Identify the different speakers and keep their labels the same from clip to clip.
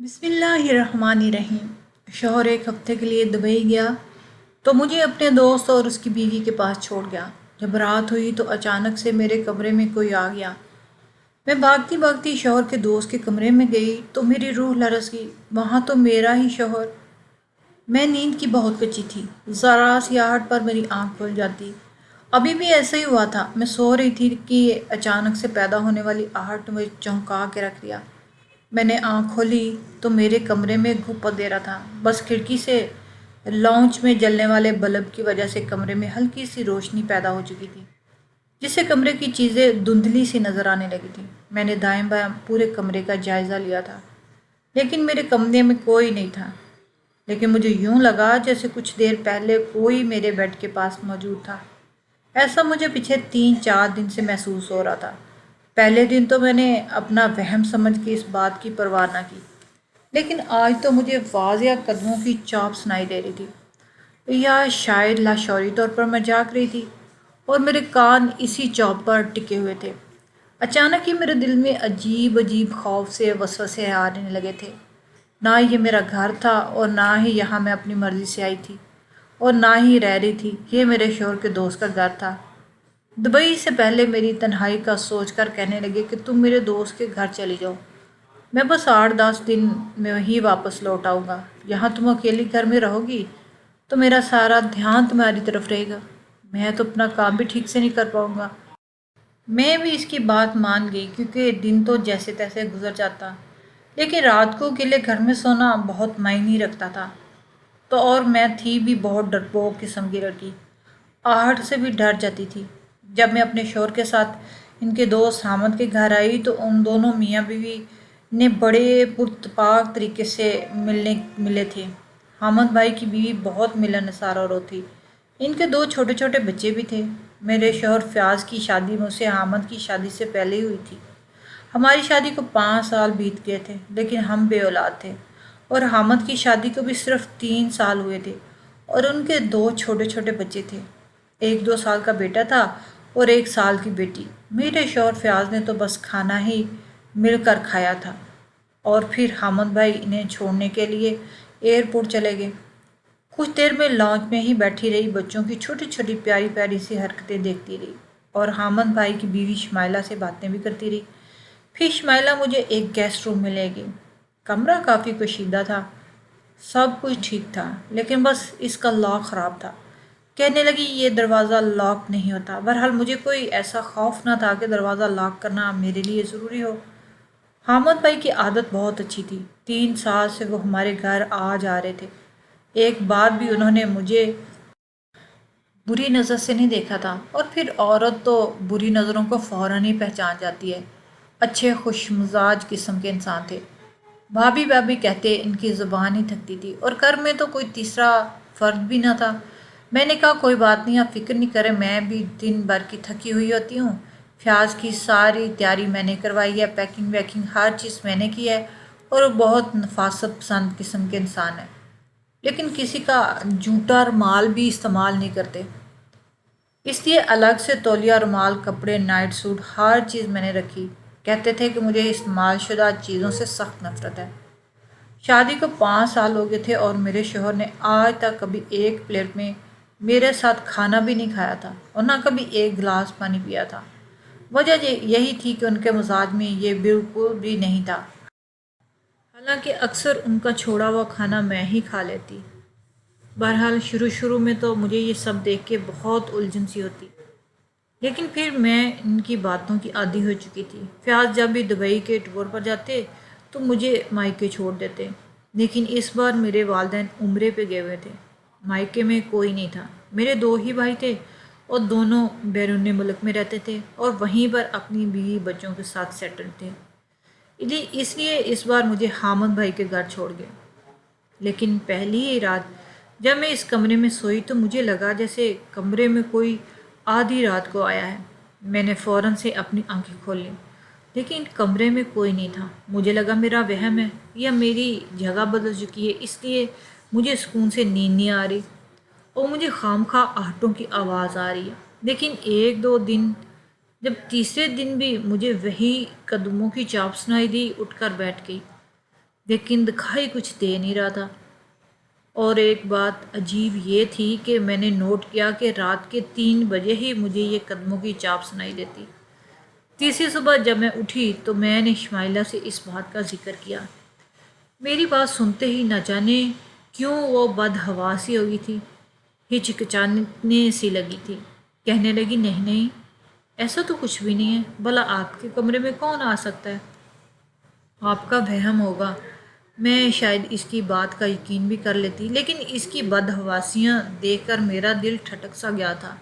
Speaker 1: بسم اللہ الرحمن الرحیم۔ شوہر ایک ہفتے کے لیے دبئی گیا تو مجھے اپنے دوست اور اس کی بیوی کے پاس چھوڑ گیا۔ جب رات ہوئی تو اچانک سے میرے کمرے میں کوئی آ گیا۔ میں بھاگتی بھاگتی شوہر کے دوست کے کمرے میں گئی تو میری روح لرز گئی، وہاں تو میرا ہی شوہر۔ میں نیند کی بہت کچی تھی، ذرا سی آہٹ پر میری آنکھ کھل جاتی۔ ابھی بھی ایسا ہی ہوا تھا، میں سو رہی تھی کہ اچانک سے پیدا ہونے والی آہٹ نے مجھے چونکا کے رکھ دیا۔ میں نے آنکھ کھولی تو میرے کمرے میں گھپا دے رہا تھا، بس کھڑکی سے لاؤنج میں جلنے والے بلب کی وجہ سے کمرے میں ہلکی سی روشنی پیدا ہو چکی تھی، جس سے کمرے کی چیزیں دھندلی سی نظر آنے لگی تھی۔ میں نے دائیں بائیں پورے کمرے کا جائزہ لیا تھا، لیکن میرے کمرے میں کوئی نہیں تھا، لیکن مجھے یوں لگا جیسے کچھ دیر پہلے کوئی میرے بیڈ کے پاس موجود تھا۔ ایسا مجھے پچھلے 3-4 دن سے محسوس ہو رہا تھا۔ پہلے دن تو میں نے اپنا وہم سمجھ کے اس بات کی پرواہ نہ کی، لیکن آج تو مجھے واضح قدموں کی چاپ سنائی دے رہی تھی، یا شاید لاشعوری طور پر میں جاگ رہی تھی اور میرے کان اسی چاپ پر ٹکے ہوئے تھے۔ اچانک ہی میرے دل میں عجیب عجیب خوف سے وسوسے آنے لگے تھے۔ نہ یہ میرا گھر تھا اور نہ ہی یہاں میں اپنی مرضی سے آئی تھی اور نہ ہی رہ رہی تھی، یہ میرے شوہر کے دوست کا گھر تھا۔ دبئی سے پہلے میری تنہائی کا سوچ کر کہنے لگے کہ تم میرے دوست کے گھر چلی جاؤ، میں بس 8-10 دن میں ہی واپس لوٹ آؤں گا۔ یہاں تم اکیلی گھر میں رہو گی تو میرا سارا دھیان تمہاری طرف رہے گا، میں تو اپنا کام بھی ٹھیک سے نہیں کر پاؤں گا۔ میں بھی اس کی بات مان گئی، کیونکہ دن تو جیسے تیسے گزر جاتا، لیکن رات کو اکیلے گھر میں سونا بہت معنی رکھتا تھا۔ تو اور میں تھی بھی بہت ڈرپوک قسم کی لڑکی، آہٹ سے بھی ڈر جاتی تھی۔ جب میں اپنے شوہر کے ساتھ ان کے دوست حامد کے گھر آئی تو ان دونوں میاں بیوی نے بڑے پراتفاق طریقے سے ملے تھے۔ حامد بھائی کی بیوی بہت ملنسار عورت تھی، ان کے 2 چھوٹے چھوٹے بچے بھی تھے۔ میرے شوہر فیاض کی شادی مجھ سے حامد کی شادی سے پہلے ہی ہوئی تھی۔ ہماری شادی کو 5 سال بیت گئے تھے، لیکن ہم بے اولاد تھے، اور حامد کی شادی کو بھی صرف 3 سال ہوئے تھے اور ان کے 2 چھوٹے چھوٹے بچے تھے، ایک 2 سال کا بیٹا تھا اور 1 سال کی بیٹی۔ میرے شوہر فیاض نے تو بس کھانا ہی مل کر کھایا تھا، اور پھر حامد بھائی انہیں چھوڑنے کے لیے ایئرپورٹ چلے گئے۔ کچھ دیر میں لاؤنج میں ہی بیٹھی رہی، بچوں کی چھوٹی چھوٹی پیاری پیاری سی حرکتیں دیکھتی رہی اور حامد بھائی کی بیوی شمائلہ سے باتیں بھی کرتی رہی۔ پھر شمائلہ مجھے ایک گیسٹ روم میں لے گئی۔ کمرہ کافی کشیدہ تھا، سب کچھ ٹھیک تھا، لیکن بس اس کا لاک خراب تھا۔ کہنے لگی یہ دروازہ لاک نہیں ہوتا۔ بہرحال مجھے کوئی ایسا خوف نہ تھا کہ دروازہ لاک کرنا میرے لیے ضروری ہو۔ حامد بھائی کی عادت بہت اچھی تھی، 3 سال سے وہ ہمارے گھر آ جا رہے تھے، ایک بار بھی انہوں نے مجھے بری نظر سے نہیں دیکھا تھا، اور پھر عورت تو بری نظروں کو فوراً ہی پہچان جاتی ہے۔ اچھے خوش مزاج قسم کے انسان تھے، بھابھی بھابھی کہتے ان کی زبان ہی تھکتی تھی، اور گھر میں تو کوئی تیسرا فرد بھی نہ تھا۔ میں نے کہا کوئی بات نہیں، آپ فکر نہیں کریں، میں بھی دن بھر کی تھکی ہوئی ہوتی ہوں، فیاض کی ساری تیاری میں نے کروائی ہے، پیکنگ ویکنگ ہر چیز میں نے کی ہے، اور وہ بہت نفاست پسند قسم کے انسان ہے، لیکن کسی کا جھوٹا رومال بھی استعمال نہیں کرتے، اس لیے الگ سے تولیہ، رومال، کپڑے، نائٹ سوٹ، ہر چیز میں نے رکھی۔ کہتے تھے کہ مجھے استعمال شدہ چیزوں سے سخت نفرت ہے۔ شادی کو 5 سال ہو گئے تھے اور میرے شوہر نے آج تک کبھی ایک پلیٹ میں میرے ساتھ کھانا بھی نہیں کھایا تھا اور نہ کبھی ایک گلاس پانی پیا تھا۔ وجہ یہی تھی کہ ان کے مزاج میں یہ بالکل بھی نہیں تھا، حالانکہ اکثر ان کا چھوڑا ہوا کھانا میں ہی کھا لیتی۔ بہرحال شروع میں تو مجھے یہ سب دیکھ کے بہت الجھن سی ہوتی، لیکن پھر میں ان کی باتوں کی عادی ہو چکی تھی۔ فیاض جب بھی دبئی کے ٹور پر جاتے تو مجھے مائکے چھوڑ دیتے، لیکن اس بار میرے والدین عمرے پہ گئے ہوئے تھے، مائکے میں کوئی نہیں تھا۔ میرے 2 ہی بھائی تھے اور دونوں بیرون ملک میں رہتے تھے اور وہیں پر اپنی بیوی بچوں کے ساتھ سیٹل تھے، اس لیے اس بار مجھے حامد بھائی کے گھر چھوڑ گئے۔ لیکن پہلی ہی رات جب میں اس کمرے میں سوئی تو مجھے لگا جیسے کمرے میں کوئی آدھی رات کو آیا ہے۔ میں نے فوراً سے اپنی آنکھیں کھول لیں، لیکن کمرے میں کوئی نہیں تھا۔ مجھے لگا میرا وہم ہے یا میری جگہ بدل چکی ہے، اس لیے مجھے سکون سے نیند نہیں آ رہی اور مجھے خام خواہ آہٹوں کی آواز آ رہی ہے۔ لیکن 1-2 دن، جب تیسرے دن بھی مجھے وہی قدموں کی چاپ سنائی دی، اٹھ کر بیٹھ گئی۔ لیکن دکھائی کچھ دے نہیں رہا تھا۔ اور ایک بات عجیب یہ تھی کہ میں نے نوٹ کیا کہ رات کے 3 بجے ہی مجھے یہ قدموں کی چاپ سنائی دیتی۔ تیسری صبح جب میں اٹھی تو میں نے شمائلہ سے اس بات کا ذکر کیا۔ میری بات سنتے ہی نہ جانے کیوں وہ بدحواسی ہو گئی تھی، ہچکچانے سی لگی تھی۔ کہنے لگی، نہیں نہیں، ایسا تو کچھ بھی نہیں ہے، بھلا آپ کے کمرے میں کون آ سکتا ہے؟ آپ کا وہم ہوگا۔ میں شاید اس کی بات کا یقین بھی کر لیتی، لیکن اس کی بدحواسیاں دیکھ کر میرا دل ٹھٹک سا گیا تھا۔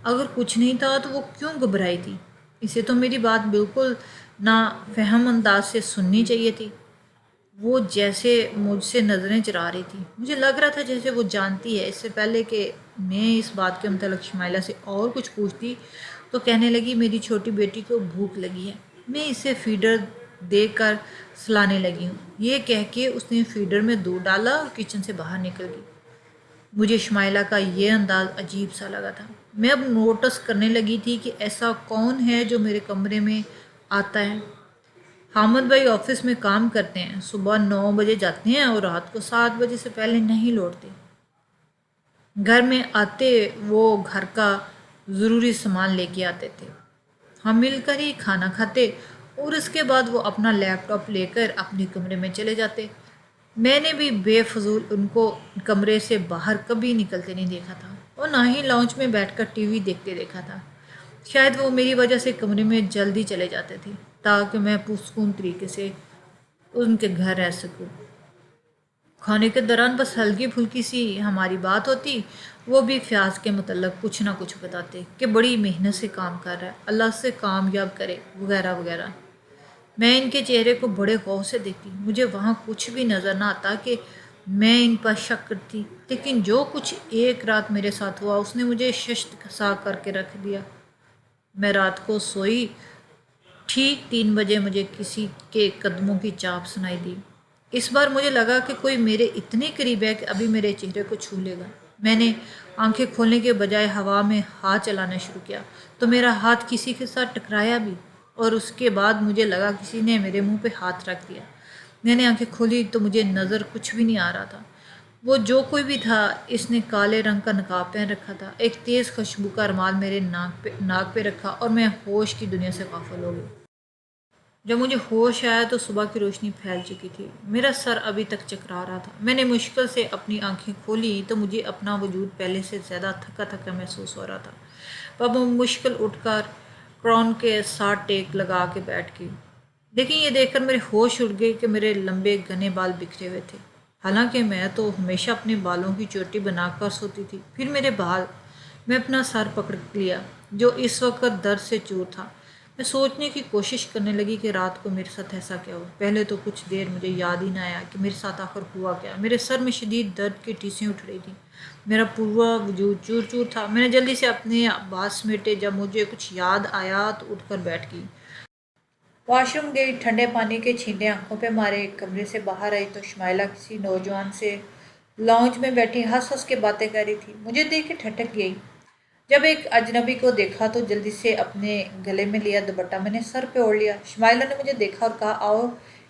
Speaker 1: اگر کچھ نہیں تھا تو وہ کیوں گھبرائی تھی؟ اسے تو میری بات بالکل نافہم انداز سے سننی چاہیے تھی۔ وہ جیسے مجھ سے نظریں چرا رہی تھی، مجھے لگ رہا تھا جیسے وہ جانتی ہے۔ اس سے پہلے کہ میں اس بات کے متعلق شمائلہ سے اور کچھ پوچھتی تو کہنے لگی، میری چھوٹی بیٹی کو بھوک لگی ہے، میں اسے فیڈر دے کر سلانے لگی ہوں۔ یہ کہہ کے اس نے فیڈر میں دودھ ڈالا اور کچن سے باہر نکل گئی۔ مجھے شمائلہ کا یہ انداز عجیب سا لگا تھا۔ میں اب نوٹس کرنے لگی تھی کہ ایسا کون ہے جو میرے کمرے میں آتا ہے۔ حامد بھائی آفس میں کام کرتے ہیں، صبح 9 بجے جاتے ہیں اور رات کو 7 بجے سے پہلے نہیں لوٹتے۔ گھر میں آتے وہ گھر کا ضروری سامان لے کے آتے تھے، ہم مل کر ہی کھانا کھاتے اور اس کے بعد وہ اپنا لیپ ٹاپ لے کر اپنے کمرے میں چلے جاتے۔ میں نے بھی بے فضول ان کو کمرے سے باہر کبھی نکلتے نہیں دیکھا تھا اور نہ ہی لاؤنج میں بیٹھ کر ٹی وی دیکھتے دیکھا تھا۔ شاید وہ میری وجہ سے کمرے میں جلدی چلے جاتے تھے تاکہ میں پرسکون طریقے سے ان کے گھر رہ سکوں۔ کھانے کے دوران بس ہلکی پھلکی سی ہماری بات ہوتی، وہ بھی فیاض کے متعلق کچھ نہ کچھ بتاتے کہ بڑی محنت سے کام کر رہا ہے، اللہ سے کامیاب کرے وغیرہ وغیرہ۔ میں ان کے چہرے کو بڑے غور سے دیکھتی، مجھے وہاں کچھ بھی نظر نہ آتا کہ میں ان پر شک کرتی، لیکن جو کچھ ایک رات میرے ساتھ ہوا اس نے مجھے ششت سا کر کے رکھ دیا۔ میں رات کو سوئی، ٹھیک 3 بجے مجھے کسی کے قدموں کی چاپ سنائی دی۔ اس بار مجھے لگا کہ کوئی میرے اتنے قریب ہے کہ ابھی میرے چہرے کو چھو لے گا۔ میں نے آنکھیں کھولنے کے بجائے ہوا میں ہاتھ چلانا شروع کیا تو میرا ہاتھ کسی کے ساتھ ٹکرایا بھی، اور اس کے بعد مجھے لگا کسی نے میرے منہ پہ ہاتھ رکھ دیا۔ میں نے آنکھیں کھولی تو مجھے نظر کچھ بھی نہیں آ رہا تھا۔ وہ جو کوئی بھی تھا، اس نے کالے رنگ کا نقاب پہن رکھا تھا، ایک تیز خوشبو کا رومال میرے ناک پہ رکھا، اور میں ہوش کی دنیا سے غافل ہو گئی۔ جب مجھے ہوش آیا تو صبح کی روشنی پھیل چکی تھی، میرا سر ابھی تک چکرا رہا تھا۔ میں نے مشکل سے اپنی آنکھیں کھولی تو مجھے اپنا وجود پہلے سے زیادہ تھکا تھکا محسوس ہو رہا تھا۔ اب میں مشکل اٹھ کر کرون کے ساتھ ٹیک لگا کے بیٹھ گئی، لیکن یہ دیکھ کر میرے ہوش اڑ گئے کہ میرے لمبے گھنے بال بکھرے ہوئے تھے، حالانکہ میں تو ہمیشہ اپنے بالوں کی چوٹی بنا کر سوتی تھی۔ پھر میرے بال، میں اپنا سر پکڑ لیا جو اس وقت درد سے چور تھا۔ میں سوچنے کی کوشش کرنے لگی کہ رات کو میرے ساتھ ایسا کیا ہوا۔ پہلے تو کچھ دیر مجھے یاد ہی نہ آیا کہ میرے ساتھ آخر ہوا کیا۔ میرے سر میں شدید درد کی ٹیسیں اٹھ رہی تھیں، میرا پورا وجود چور چور تھا۔ میں نے جلدی سے اپنے بال سمیٹے، جب مجھے کچھ یاد آیا تو اٹھ کر بیٹھ گئی۔ واش روم گئی، ٹھنڈے پانی کے چھینٹے آنکھوں پہ مارے، کمرے سے باہر آئی تو شمائلہ کسی نوجوان سے لاؤنج میں بیٹھی ہنس ہنس کے باتیں کر رہی تھی۔ مجھے دیکھ کے ٹھٹک گئی۔ جب ایک اجنبی کو دیکھا تو جلدی سے اپنے گلے میں لیا دوپٹہ میں نے سر پہ اوڑھ لیا۔ شمائلہ نے مجھے دیکھا اور کہا، آؤ،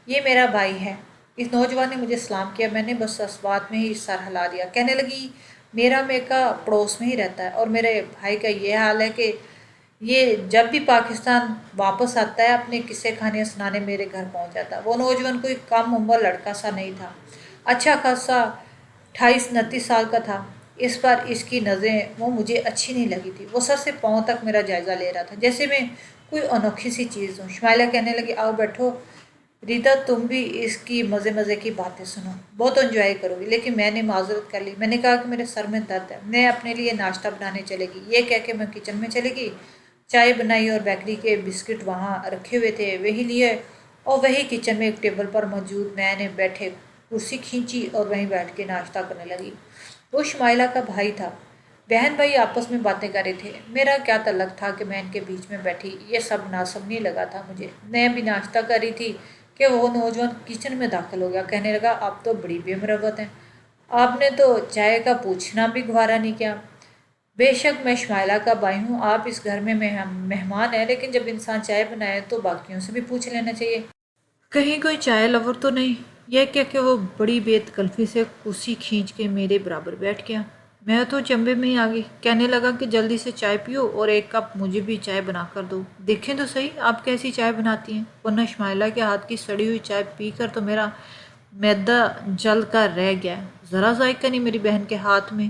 Speaker 1: یہ میرا بھائی ہے۔ اس نوجوان نے مجھے سلام کیا، میں نے بس اس بات میں ہی سر ہلا دیا۔ کہنے لگی، میرا میکا پڑوس میں ہی رہتا ہے اور میرے بھائی کا یہ حال ہے کہ یہ جب بھی پاکستان واپس آتا ہے اپنے قصے کہانیاں سنانے میرے گھر پہنچ جاتا ہے۔ وہ نوجوان کوئی کم عمر لڑکا سا نہیں تھا، اچھا خاصا 28-29 سال کا تھا۔ اس پر اس کی نظریں وہ مجھے اچھی نہیں لگی تھی۔ وہ سر سے پاؤں تک میرا جائزہ لے رہا تھا جیسے میں کوئی انوکھی سی چیز ہوں۔ شمائلہ کہنے لگی، آؤ بیٹھو ریتا، تم بھی اس کی مزے مزے کی باتیں سنو، بہت انجوائے کرو گی۔ لیکن میں نے معذرت کر لی، میں نے کہا کہ میرے سر میں درد ہے۔ میں اپنے لیے ناشتہ بنانے چلے گی۔ یہ کہہ کے میں کچن میں چلے گئی، چائے بنائی اور بیکری کے بسکٹ وہاں رکھے ہوئے تھے وہی لیے، اور وہی کچن میں ایک ٹیبل پر موجود میں نے بیٹھے کرسی کھینچی اور وہیں بیٹھ کے ناشتہ کرنے لگی۔ وہ شمائلہ کا بھائی تھا، بہن بھائی آپس میں باتیں کر رہے تھے، میرا کیا تعلق تھا کہ میں ان کے بیچ میں بیٹھی۔ یہ سب ناسمنی لگا تھا مجھے۔ میں بھی ناشتہ کر رہی تھی کہ وہ نوجوان کچن میں داخل ہو گیا، کہنے لگا، آپ تو بڑی بے مروت ہیں، آپ نے تو چائے کا پوچھنا بھی گوارا نہیں کیا۔ بے شک میں شمائلہ کا بھائی ہوں، آپ اس گھر میں مہمان ہیں، لیکن جب انسان چائے بنائے تو باقیوں سے بھی پوچھ لینا چاہیے، کہیں کوئی چائے لور تو نہیں۔ یہ کہہ کے وہ بڑی بے تکلفی سے کرسی کھینچ کے میرے برابر بیٹھ گیا۔ میں تو چمبے میں ہی آ گئی، کہنے لگا کہ جلدی سے چائے پیو اور ایک کپ مجھے بھی چائے بنا کر دو، دیکھیں تو صحیح آپ کیسی چائے بناتی ہیں، ورنہ شمائلہ کے ہاتھ کی سڑی ہوئی چائے پی کر تو میرا معدہ جل کر رہ گیا، ذرا ذائقہ نہیں میری بہن کے ہاتھ میں۔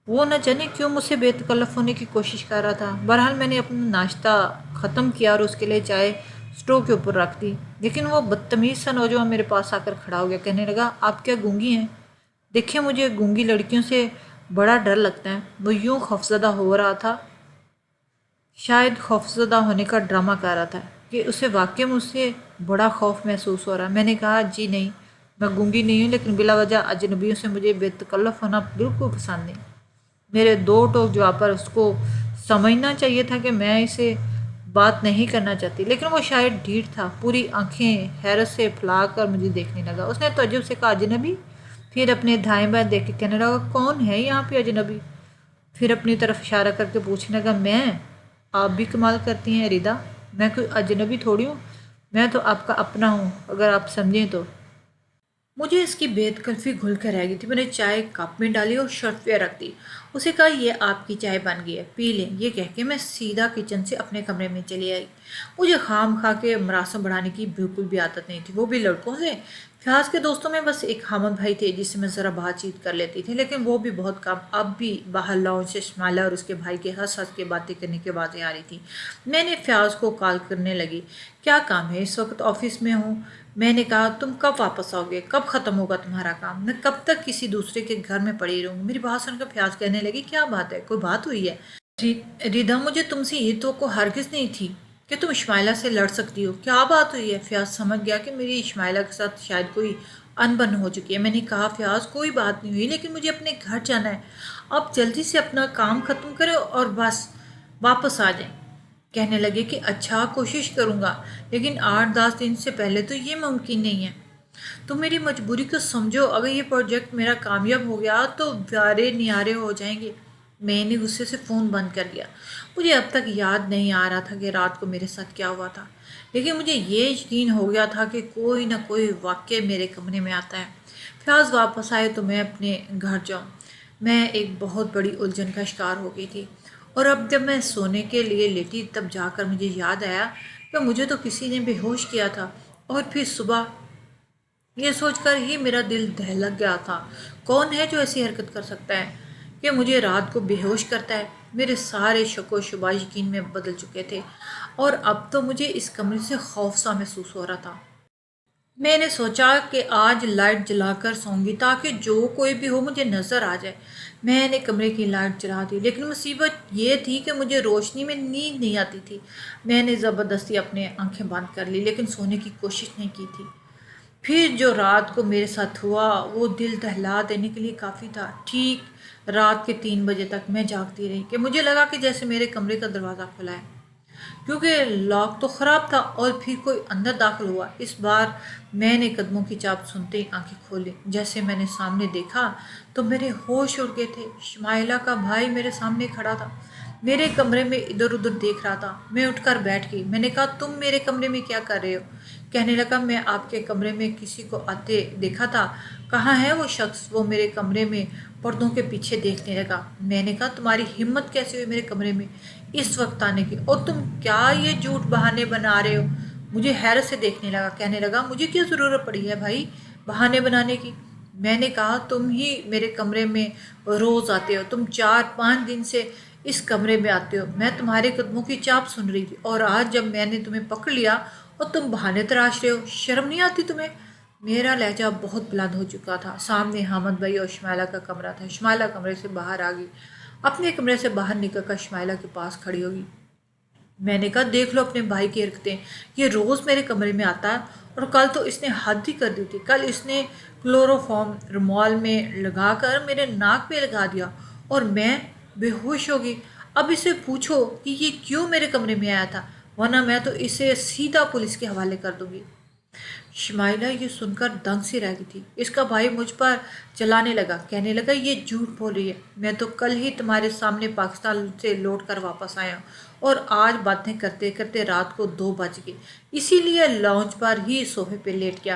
Speaker 1: وہ نہ جانے کیوں مجھ سے بے تکلف ہونے کی کوشش کر رہا تھا۔ بہرحال میں نے اپنا ناشتہ ختم کیا اور اس کے لیے چائے اسٹو کے اوپر رکھ دی، لیکن وہ بدتمیز سا نوجوان میرے پاس آ کر کھڑا ہو گیا، کہنے لگا آپ کیا گونگی ہیں؟ دیکھیں مجھے گونگی لڑکیوں سے بڑا ڈر لگتا ہے۔ وہ یوں خوفزدہ ہو رہا تھا، شاید خوفزدہ ہونے کا ڈرامہ کر رہا تھا کہ اسے واقعی مجھ سے بڑا خوف محسوس ہو رہا۔ میں نے کہا جی نہیں، میں گونگی نہیں ہوں، لیکن بلا وجہ اجنبیوں سے مجھے بے تکلف ہونا بالکل پسند نہیں۔ میرے دو ٹوک جواب پر اس کو سمجھنا چاہیے تھا کہ میں اسے بات نہیں کرنا چاہتی، لیکن وہ شاید ڈھیٹ تھا، پوری آنکھیں حیرت سے پھیلا کر مجھے دیکھنے لگا۔ اس نے تعجب سے کہا اجنبی؟ پھر اپنے دائیں بائیں دیکھ کے کہنے لگا کون ہے یہاں پہ اجنبی؟ پھر اپنی طرف اشارہ کر کے پوچھنے لگا میں؟ آپ بھی کمال کرتی ہیں ریدا، میں کوئی اجنبی تھوڑی ہوں، میں تو آپ کا اپنا ہوں اگر آپ سمجھیں تو۔ مجھے اس کی بے تکلفی گھل کر رہ گئی تھی۔ میں نے چائے کپ میں ڈالی اور شرف پہ رکھ دی، اسے کہا یہ آپ کی چائے بن گئی ہے، پی لیں۔ یہ کہہ کے میں سیدھا کچن سے اپنے کمرے میں چلی آئی۔ مجھے خام خواہ کے مراسم بڑھانے کی بالکل بھی عادت نہیں تھی، وہ بھی لڑکوں سے۔ فیاض کے دوستوں میں بس ایک حامد بھائی تھے جس سے میں ذرا بات چیت کر لیتی تھی، لیکن وہ بھی بہت کم۔ اب بھی باہر لاؤنج سے شمائلہ اور اس کے بھائی کے ہنس ہنس کے باتیں کرنے کی آوازیں آ رہی تھی۔ میں نے فیاض کو کال کرنے لگی، کیا کام ہے؟ اس وقت آفس میں ہوں۔ میں نے کہا تم کب واپس آؤ گے؟ کب ختم ہوگا تمہارا کام؟ میں کب تک کسی دوسرے کے گھر میں پڑی رہوں گی؟ میری بات سن کر فیاض کہنے لگی کیا بات ہے، کوئی بات ہوئی ہے؟ ریدا مجھے تم سے یہ توقع ہرگز نہیں تھی کہ تم اشمائلہ سے لڑ سکتی ہو، کیا بات ہوئی ہے؟ فیاض سمجھ گیا کہ میری اشمائلہ کے ساتھ شاید کوئی انبن ہو چکی ہے۔ میں نے کہا فیاض کوئی بات نہیں ہوئی، لیکن مجھے اپنے گھر جانا ہے، آپ جلدی سے اپنا کام ختم کریں اور بس واپس آ جائیں۔ کہنے لگے کہ اچھا کوشش کروں گا، لیکن 8-10 دن سے پہلے تو یہ ممکن نہیں ہے۔ تم میری مجبوری کو سمجھو، اگر یہ پروجیکٹ میرا کامیاب ہو گیا تو بیارے نیارے ہو جائیں گے۔ میں نے غصے سے فون بند کر دیا۔ مجھے اب تک یاد نہیں آ رہا تھا کہ رات کو میرے ساتھ کیا ہوا تھا، لیکن مجھے یہ یقین ہو گیا تھا کہ کوئی نہ کوئی واقعہ میرے کمرے میں آتا ہے۔ فیاض واپس آئے تو میں اپنے گھر جاؤں۔ میں ایک بہت بڑی الجھن کا شکار ہو گئی تھی، اور اب جب میں سونے کے لیے لیٹی تب جا کر مجھے یاد آیا کہ مجھے تو کسی نے بے ہوش کیا تھا، اور پھر صبح یہ سوچ کر ہی میرا دل دہلک گیا تھا، کون ہے جو ایسی حرکت کر سکتا ہے کہ مجھے رات کو بے ہوش کرتا ہے؟ میرے سارے شک و شبہ یقین میں بدل چکے تھے، اور اب تو مجھے اس کمرے سے خوف سا محسوس ہو رہا تھا۔ میں نے سوچا کہ آج لائٹ جلا کر سوں گی تاکہ جو کوئی بھی ہو مجھے نظر آ جائے۔ میں نے کمرے کی لائٹ جلا دی، لیکن مصیبت یہ تھی کہ مجھے روشنی میں نیند نہیں آتی تھی۔ میں نے زبردستی اپنے آنکھیں بند کر لی، لیکن سونے کی کوشش نہیں کی تھی۔ پھر جو رات کو میرے ساتھ ہوا وہ دل دہلا دینے کے لیے کافی تھا۔ ٹھیک رات کے 3 بجے تک میں جاگتی رہی کہ مجھے لگا کہ جیسے میرے کمرے کا دروازہ کھلا ہے، کیونکہ لاک تو خراب تھا، اور پھر کوئی اندر داخل ہوا۔ اس بار میں نے قدموں کی چاپ سنتے ہی آنکھیں کھولیں۔ جیسے میں نے سامنے دیکھا تو میرے ہوش اڑ گئے تھے۔ شمائلہ کا بھائی میرے سامنے کھڑا تھا، میرے کمرے میں ادھر ادھر دیکھ رہا تھا۔ میں اٹھ کر بیٹھ گئی۔ میں نے کہا تم میرے کمرے میں کیا کر رہے ہو؟ کہنے لگا میں آپ کے کمرے میں کسی کو آتے دیکھا تھا۔ کہاں ہے وہ شخص؟ وہ میرے کمرے میں پردوں کے پیچھے دیکھنے لگا۔ میں نے کہا تمہاری ہمت کیسے ہوئی میرے کمرے میں اس وقت آنے کی، اور تم کیا یہ جھوٹ بہانے بنا رہے ہو؟ مجھے حیرت سے دیکھنے لگا، کہنے لگا مجھے کیا ضرورت پڑی ہے بھائی بہانے بنانے کی؟ میں نے کہا تم ہی میرے کمرے میں روز آتے ہو، تم 4-5 دن سے اس کمرے میں آتے ہو۔ میں تمہارے قدموں کی چاپ سن رہی تھی، اور آج جب میں نے تمہیں پکڑ لیا اور تم بہانے تراش رہے ہو، شرم نہیں آتی تمہیں؟ میرا لہجہ بہت بلند ہو چکا تھا۔ سامنے حامد بھائی اور شمائلہ کا کمرہ تھا۔ شمائلہ کمرے سے باہر آ گئی، اپنے کمرے سے باہر نکل کر شمائلہ کے پاس کھڑی ہوگی۔ میں نے کہا دیکھ لو اپنے بھائی کی حرکتیں، یہ روز میرے کمرے میں آتا ہے، اور کل تو اس نے حد ہی کر دی تھی۔ کل اس نے کلوروفارم رومال میں لگا کر میرے ناک پہ لگا دیا اور میں بے ہوش ہو گئی۔ اب اسے پوچھو کہ یہ کیوں میرے کمرے میں آیا تھا، ورنہ میں تو اسے سیدھا پولیس کے حوالے کر دوں گی۔ شمائلہ یہ سن کر دنگ سی رہ گئی تھی۔ اس کا بھائی مجھ پر چلانے لگا، کہنے لگا یہ جھوٹ بول رہی ہے، میں تو کل ہی تمہارے سامنے پاکستان سے لوٹ کر واپس آیا ہوں، اور آج باتیں کرتے کرتے رات کو 2 بج گئے، اسی لیے لاؤنج پر ہی صوفے پہ لیٹ گیا۔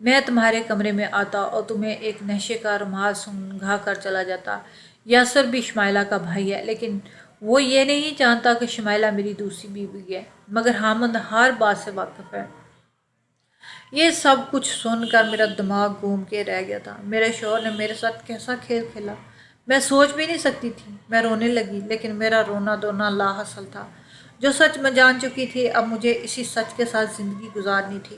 Speaker 1: میں تمہارے کمرے میں آتا اور تمہیں ایک نشے کا رومال سنگھا کر چلا جاتا۔ یاسر بھی شمائلہ کا بھائی ہے، لیکن وہ یہ نہیں جانتا کہ شمائلہ میری دوسری بیوی ہے، مگر حامد ہر بات سے واقف ہے۔ یہ سب کچھ سن کر میرا دماغ گھوم کے رہ گیا تھا۔ میرے شوہر نے میرے ساتھ کیسا کھیل کھیلا، میں سوچ بھی نہیں سکتی تھی۔ میں رونے لگی، لیکن میرا رونا دھونا لا حاصل تھا۔ جو سچ میں جان چکی تھی، اب مجھے اسی سچ کے ساتھ زندگی گزارنی تھی۔